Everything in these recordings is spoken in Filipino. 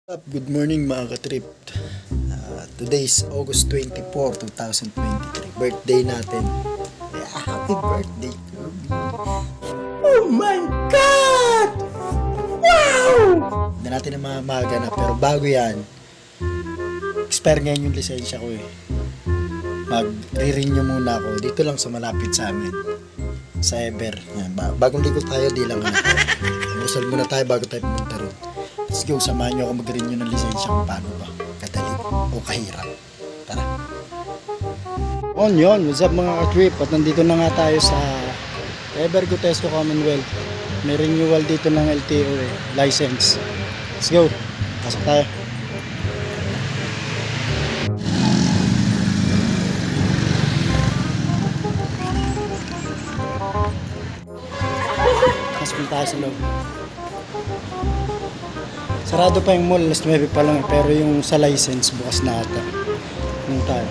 Good morning mga ka-trip. Today is August 24, 2023. Birthday natin. Happy birthday to me. Oh my God! Wow! Hindi natin na maganap pero bago yan, expire ngayon yung lisensya ko eh. Mag-re-renew muna ako. Dito lang sa malapit sa amin. Sa Ever. Yan. Bagong ligo tayo, di lang ano. Busal muna tayo bago tayo pumunta ron. Let's go, samahan nyo ako mag-renew ng lisensya kung paano ba kadali o kahirap. Tara. What's up mga ka-trip? At nandito na nga tayo sa Ever Gutesco Commonwealth. May renewal dito ng LTO license. Let's go. Pasok tayo. Pasok tayo sa loob. Sarado pa yung mall, alas 9 pa lang pero yung sa license bukas na ata. Yung tayo.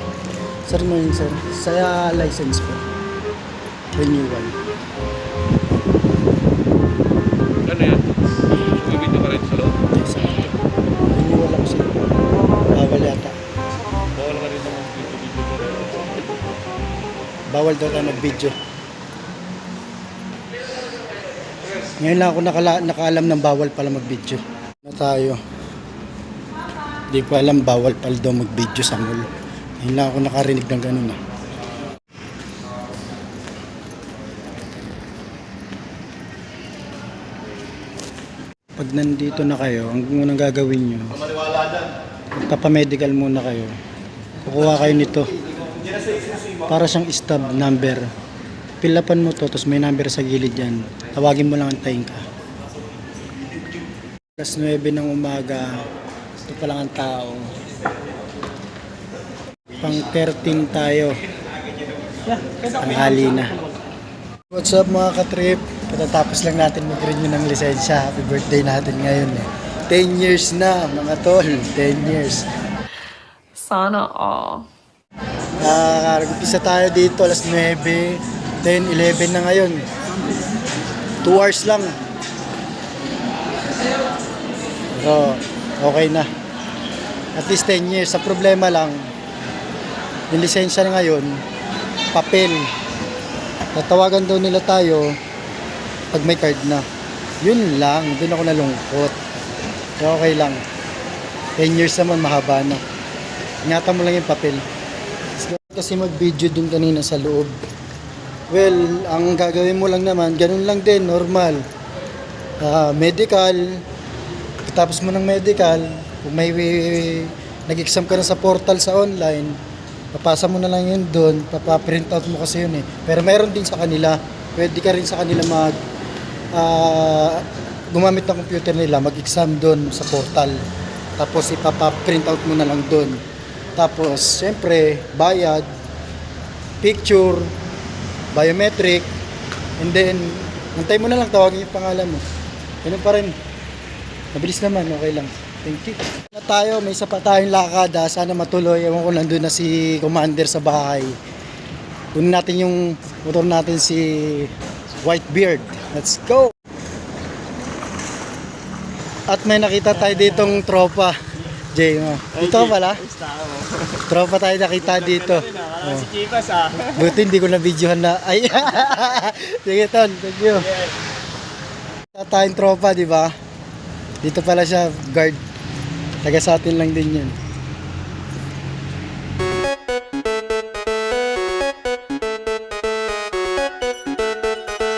Sir mo yun sir, sa license po. Renewal. Ano yan? Bumibito ka rin sa loob? Yes, sir. Renewal ako sir. Bawal yata. Bawal ka rin naman video. Bawal daw tayo mag-video. Ngayon lang ako nakaalam ng bawal pala mag-video. Na tayo. Di ko alam bawal pala daw mag-video sa mall. Ngayon lang ako nakarinig ng ganun ah. Pag nandito na kayo, ang unang gagawin nyo, magpapamedical muna kayo. Kukuha kayo nito. Para siyang stub number. Pilapan mo to, tapos may number sa gilid yan. Tawagin mo lang, antayin ka. Alas 9 ng umaga, ito pa lang ang tao. Pang 13 tayo. Ang hali na. What's up mga ka-trip? Katatapos lang natin mag-renew ng lisensya. Happy birthday natin ngayon eh. 10 years na mga tol. 10 years. Sana all. Nakakarampisa tayo dito alas 9, 10, 11 na ngayon. 2 hours lang. Pero okay na. At least 10 years. Sa problema lang, yung lisensya na ngayon, papel. Tatawagan daw nila tayo pag may card na. Yun lang. Doon ako nalungkot. Pero okay lang. 10 years naman, mahaba na. Ingatan mo lang yung papel. Kasi mag-video dun kanina sa loob. Well, ang gagawin mo lang naman, ganun lang din, normal. Medical, tapos mo ng medical, kung may nag-exam ka na sa portal sa online, papasa mo na lang yun doon, papaprint out mo kasi yun eh. Pero meron din sa kanila, pwede ka rin sa kanila gumamit ng computer nila, mag-exam doon sa portal. Tapos ipapaprint out mo na lang doon. Tapos, syempre, bayad, picture, biometric, and then, antay mo na lang, tawagin yung pangalan mo. Ganun pa rin. Mabilis naman, okay lang. Thank you. Na tayo, may isa pa tayong lakad, sana matuloy. Ewan ko nandun na si Commander sa bahay. Kunin natin yung motor natin si Whitebeard. Let's go! At may nakita tayo ditong tropa. Jay, dito pala? Tropa tayo nakita dito. Si Chivas ah. Buti hindi ko na videohan na. Ay. Sige ton, thank you. Tayong tropa, di ba? Dito pala siya, guard. Taga sa atin lang din 'yan.